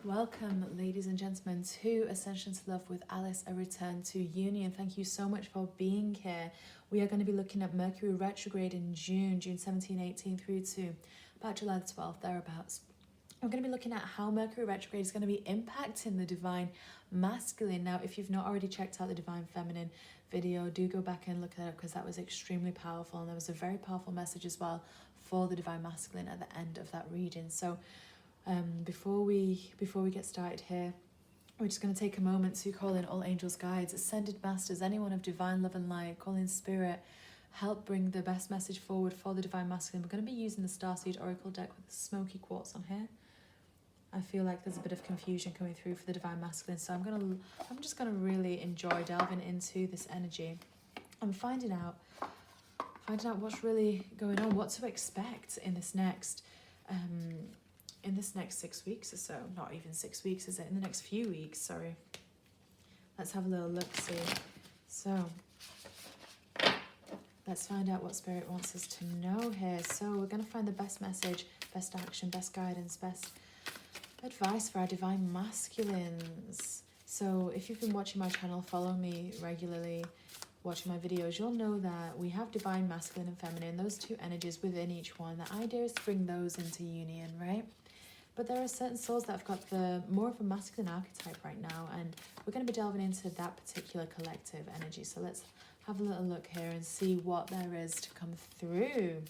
Welcome, ladies and gentlemen, to Ascension to Love with Alice, a return to union. Thank you so much for being here. We are going to be looking at Mercury Retrograde in June 17, 18 through to about July the 12th, thereabouts. We're going to be looking at how Mercury Retrograde is going to be impacting the Divine Masculine. Now, if you've not already checked out the Divine Feminine video, do go back and look at it because that was extremely powerful. And there was a very powerful message as well for the Divine Masculine at the end of that reading. So before we get started here, we're just going to take a moment to call in all angels, guides, ascended masters, anyone of divine love and light, call in spirit, help bring the best message forward for the Divine Masculine. We're going to be using the Starseed Oracle deck with the smoky quartz on here. I feel like there's a bit of confusion coming through for the Divine Masculine, so I'm just gonna really enjoy delving into this energy and finding out what's really going on, what to expect in this next 6 weeks or so. Not even 6 weeks, is it? In the next few weeks, sorry. Let's have a little look, see. So let's find out what Spirit wants us to know here. So we're going to find the best message, best action, best guidance, best advice for our Divine Masculines. So if you've been watching my channel, follow me regularly, watching my videos, you'll know that we have Divine Masculine and Feminine, those two energies within each one. The idea is to bring those into union, right? But there are certain souls that have got the more of a masculine archetype right now, and we're going to be delving into that particular collective energy. So let's have a little look here and see what there is to come through.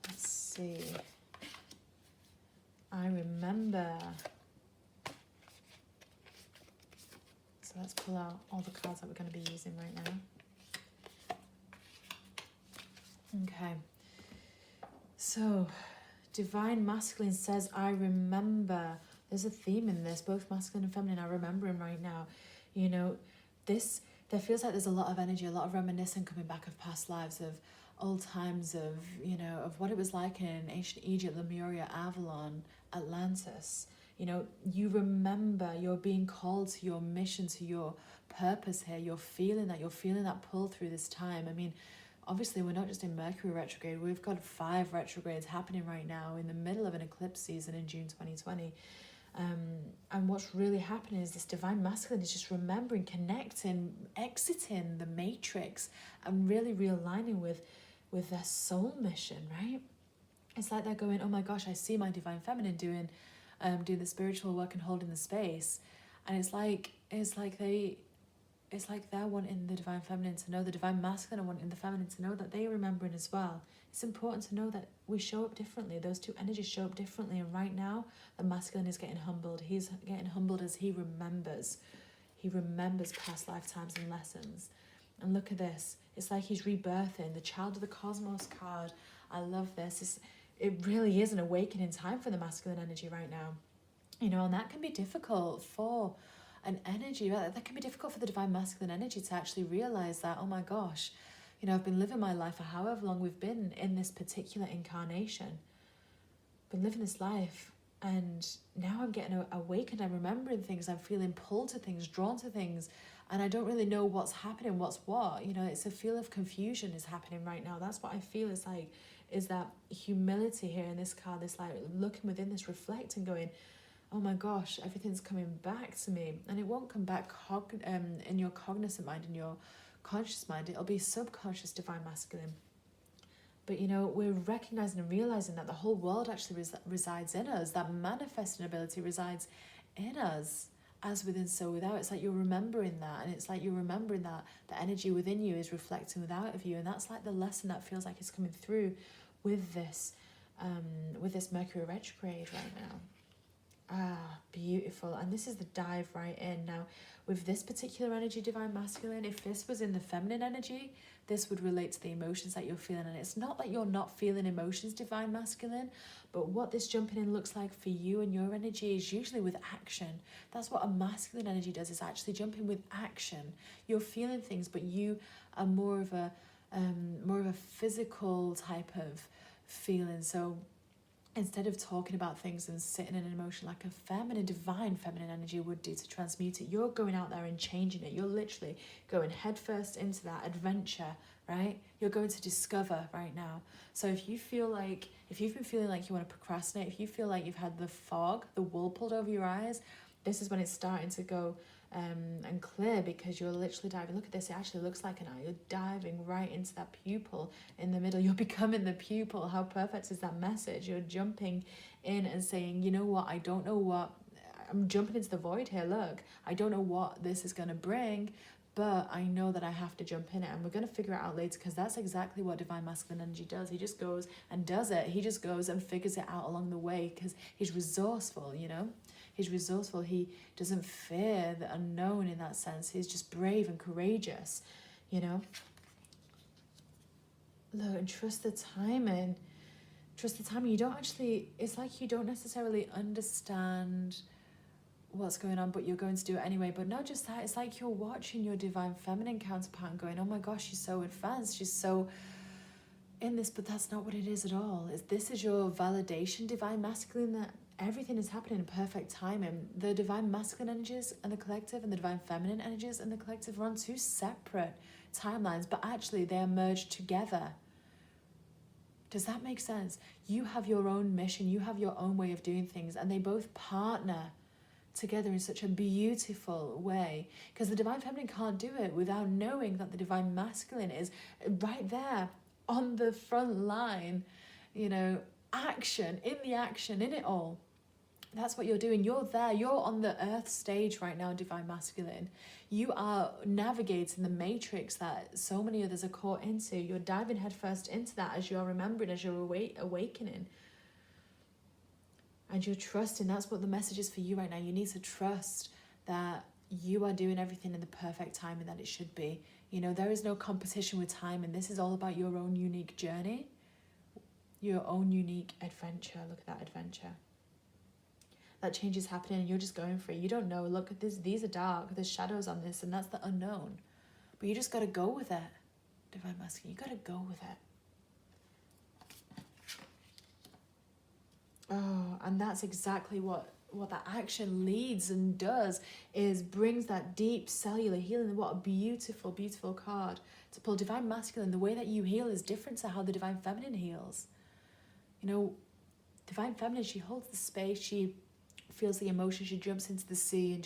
Let's see. I remember. So let's pull out all the cards that we're going to be using right now. Okay. So, Divine Masculine says, I remember. There's a theme in this. Both masculine and feminine are remembering right now. You know, there feels like there's a lot of energy, a lot of reminiscing coming back of past lives, of old times, of, you know, of what it was like in ancient Egypt, Lemuria, Avalon, Atlantis. You know, you remember, you're being called to your mission, to your purpose here. You're feeling that pull through this time. I mean, obviously we're not just in Mercury retrograde, we've got 5 retrogrades happening right now in the middle of an eclipse season in June 2020. And what's really happening is this Divine Masculine is just remembering, connecting, exiting the matrix and really realigning with their soul mission, right? It's like they're going, oh my gosh, I see my Divine Feminine doing the spiritual work and holding the space, and it's like they're wanting the Divine Feminine to know, the Divine Masculine are wanting the Feminine to know that they're remembering as well. It's important to know that we show up differently. Those two energies show up differently, and right now the Masculine is getting humbled. He's getting humbled as he remembers. He remembers past lifetimes and lessons. And look at this. It's like he's rebirthing. The Child of the Cosmos card. I love this. It really is an awakening time for the masculine energy right now. You know, and that can be difficult for an energy. That can be difficult for the Divine Masculine energy to actually realize that, oh my gosh, you know, I've been living my life for however long we've been in this particular incarnation. Been living this life, and now I'm getting awakened. I'm remembering things. I'm feeling pulled to things, drawn to things, and I don't really know what's happening, what's what. You know, it's a feel of confusion is happening right now. That's what I feel is that humility here in this card, this like looking within, this reflecting, going, oh my gosh, everything's coming back to me. And it won't come back in your cognizant mind, in your conscious mind. It'll be subconscious Divine Masculine. But, you know, we're recognizing and realizing that the whole world actually resides in us. That manifesting ability resides in us, as within, so without. It's like you're remembering that, and it's like you're remembering that the energy within you is reflecting without of you. And that's like the lesson that feels like it's coming through with this Mercury retrograde right now. Ah, beautiful. And this is the dive right in. Now, with this particular energy, Divine Masculine, if this was in the feminine energy, this would relate to the emotions that you're feeling. And it's not that you're not feeling emotions, Divine Masculine, but what this jumping in looks like for you and your energy is usually with action. That's what a masculine energy does, is actually jump in with action. You're feeling things, but you are more of a physical type of feeling. So instead of talking about things and sitting in an emotion like a feminine, divine feminine energy would do to transmute it, you're going out there and changing it. You're literally going headfirst into that adventure right? You're going to discover right now. So if you've been feeling like you want to procrastinate, if you feel like you've had the fog, the wool pulled over your eyes, this is when it's starting to go and clear, because you're literally diving. Look at this, it actually looks like an eye. You're diving right into that pupil in the middle. You're becoming the pupil. How perfect is that message? You're jumping in and saying, you know what, I don't know what, I'm jumping into the void here. Look, I don't know what this is going to bring, but I know that I have to jump in it, and we're going to figure it out later, because that's exactly what divine masculine energy does. He just goes and does it. He just goes and figures it out along the way, because he's resourceful, you know? He's resourceful. He doesn't fear the unknown in that sense. He's just brave and courageous, you know? Look, and trust the timing. Trust the timing. You don't actually, it's like you don't necessarily understand what's going on, but you're going to do it anyway. But not just that, it's like you're watching your divine feminine counterpart and going, oh my gosh, she's so advanced, she's so in this, but that's not what it is at all. This is your validation divine masculine, that everything is happening in perfect timing. The divine masculine energies and the collective, and the divine feminine energies and the collective are on two separate timelines, but actually they are merged together. Does that make sense? You have your own mission, you have your own way of doing things, and they both partner together in such a beautiful way, because the divine feminine can't do it without knowing that the divine masculine is right there on the front line, you know, action in it all. That's what you're doing. You're there. You're on the earth stage right now, divine masculine. You are navigating the matrix that so many others are caught into. You're diving headfirst into that as you're remembering, as you're awakening. And you're trusting. That's what the message is for you right now. You need to trust that you are doing everything in the perfect timing that it should be. You know, there is no competition with time, and this is all about your own unique journey, your own unique adventure. Look at that adventure. That change is happening and you're just going for it. You don't know. Look at this. These are dark. There's shadows on this, and that's the unknown. But you just got to go with it. Divine masculine, you got to go with it. Oh, and that's exactly what that action leads and does, is brings that deep cellular healing. What a beautiful, beautiful card to pull. Divine masculine, the way that you heal is different to how the divine feminine heals. You know, divine feminine, she holds the space, she feels the emotion, she jumps into the sea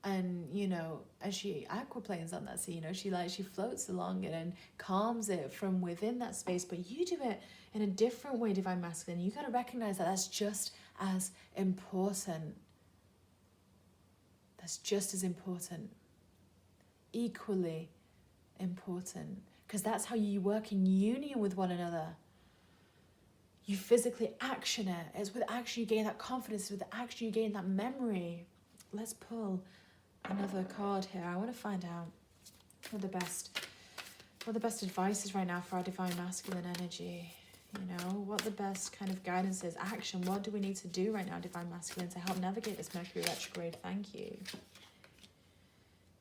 and you know, as she aquaplanes on that sea, you know, she floats along it and calms it from within that space. But you do it in a different way, divine masculine. You got to recognize that that's just as important. That's just as important, equally important, because that's how you work in union with one another. You physically action it. It's with action you gain that confidence. With action you gain that memory. Let's pull another card here. I want to find out what the best advice is right now for our divine masculine energy. You know, what the best kind of guidance is. Action. What do we need to do right now, divine masculine, to help navigate this Mercury retrograde? Thank you.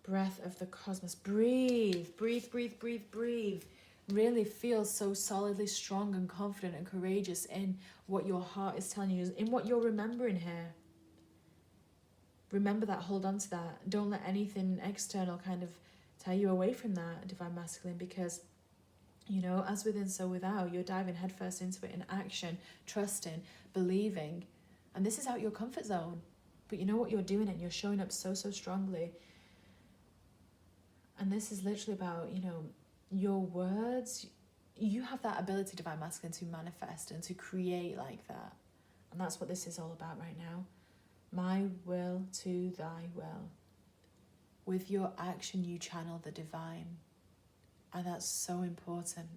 Breath of the cosmos. Breathe. Breathe, breathe, breathe, breathe. Really feel so solidly strong and confident and courageous in what your heart is telling you, in what you're remembering here. Remember that, hold on to that. Don't let anything external kind of tear you away from that, divine masculine, because, you know, as within, so without. You're diving headfirst into it in action, trusting, believing. And this is out your comfort zone. But you know what you're doing it, and you're showing up so, so strongly. And this is literally about, you know, your words. You have that ability, divine masculine, to manifest and to create like that. And that's what this is all about right now. My will to thy will. With your action, you channel the divine. And that's so important.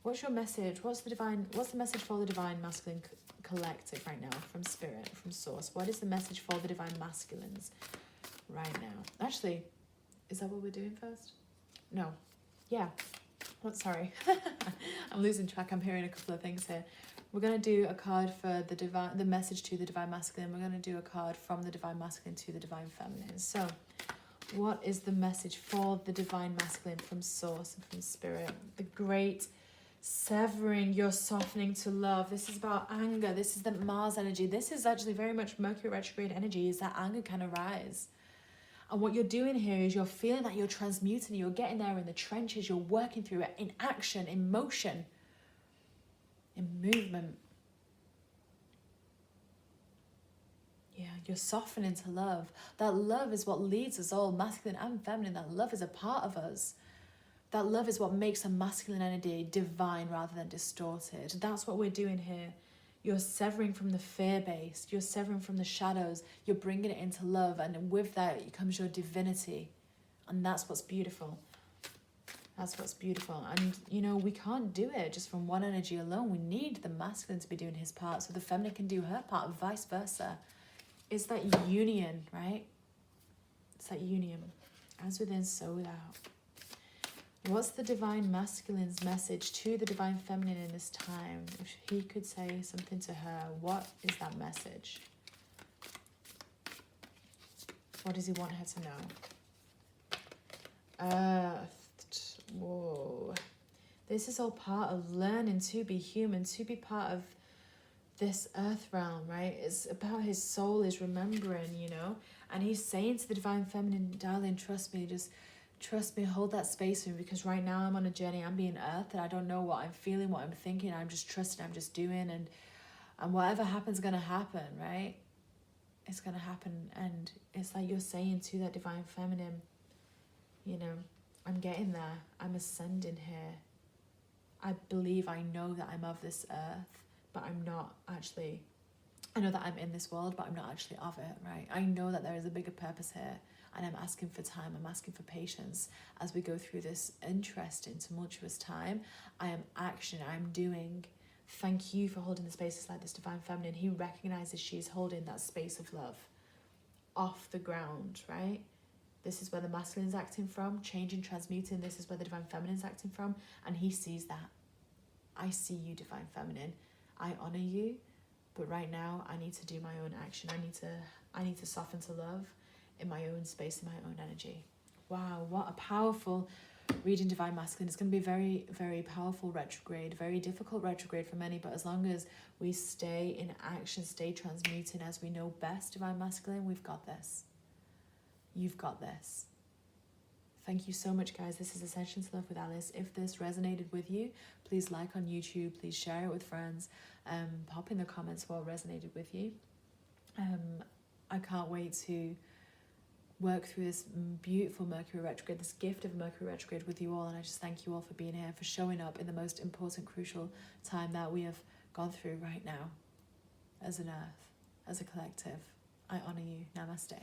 What's your message? What's the message for the divine masculine collective right now, from spirit, from source? What is the message for the divine masculines right now? Actually, is that what we're doing first? No. Yeah. Oh, sorry. I'm losing track. I'm hearing a couple of things here. We're going to do a card for the message to the divine masculine. We're going to do a card from the divine masculine to the divine feminine. So, what is the message for the divine masculine from source and from spirit? The great severing, you're softening to love. This is about anger. This is the Mars energy. This is actually very much Mercury retrograde energy, is that anger can arise. And what you're doing here is you're feeling that you're transmuting, you're getting there in the trenches, you're working through it in action, in motion, in movement. Yeah, you're softening to love. That love is what leads us all, masculine and feminine. That love is a part of us. That love is what makes a masculine energy divine rather than distorted. That's what we're doing here. You're severing from the fear-based. You're severing from the shadows. You're bringing it into love. And with that comes your divinity. And that's what's beautiful. That's what's beautiful. And, you know, we can't do it just from one energy alone. We need the masculine to be doing his part so the feminine can do her part, and vice versa. It's that union, right? It's that union. As within, so without. What's the divine masculine's message to the divine feminine in this time? If he could say something to her, what is that message? What does he want her to know? Earthed. Whoa. This is all part of learning to be human, to be part of this earth realm, right? It's about his soul is remembering, you know? And he's saying to the divine feminine, darling, trust me, just trust me, hold that space for me, because right now I'm on a journey, I'm being earthed, and I don't know what I'm feeling, what I'm thinking, I'm just trusting, I'm just doing, and whatever happens is going to happen, right? It's going to happen. And it's like you're saying to that divine feminine, you know, I'm getting there, I'm ascending here. I believe, I know that I'm of this earth, but I'm not actually, I know that I'm in this world, but I'm not actually of it, right? I know that there is a bigger purpose here, and I'm asking for time, I'm asking for patience as we go through this interesting, tumultuous time. I am action, I'm doing. Thank you for holding the spaces like this, divine feminine. He recognizes she's holding that space of love off the ground, right? This is where the masculine's acting from, changing, transmuting. This is where the divine feminine's acting from, and he sees that. I see you, divine feminine. I honor you, but right now I need to do my own action. I need to soften to love in my own space, in my own energy. Wow, what a powerful reading, divine masculine. It's going to be very, very powerful retrograde, very difficult retrograde for many, but as long as we stay in action, stay transmuting as we know best, divine masculine, we've got this. You've got this. Thank you so much, guys. This is Ascension to Love with Alice. If this resonated with you, please like on YouTube, please share it with friends, pop in the comments what resonated with you. I can't wait to work through this beautiful Mercury retrograde, this gift of Mercury retrograde with you all, and I just thank you all for being here, for showing up in the most important, crucial time that we have gone through right now as an earth, as a collective. I honor you. Namaste.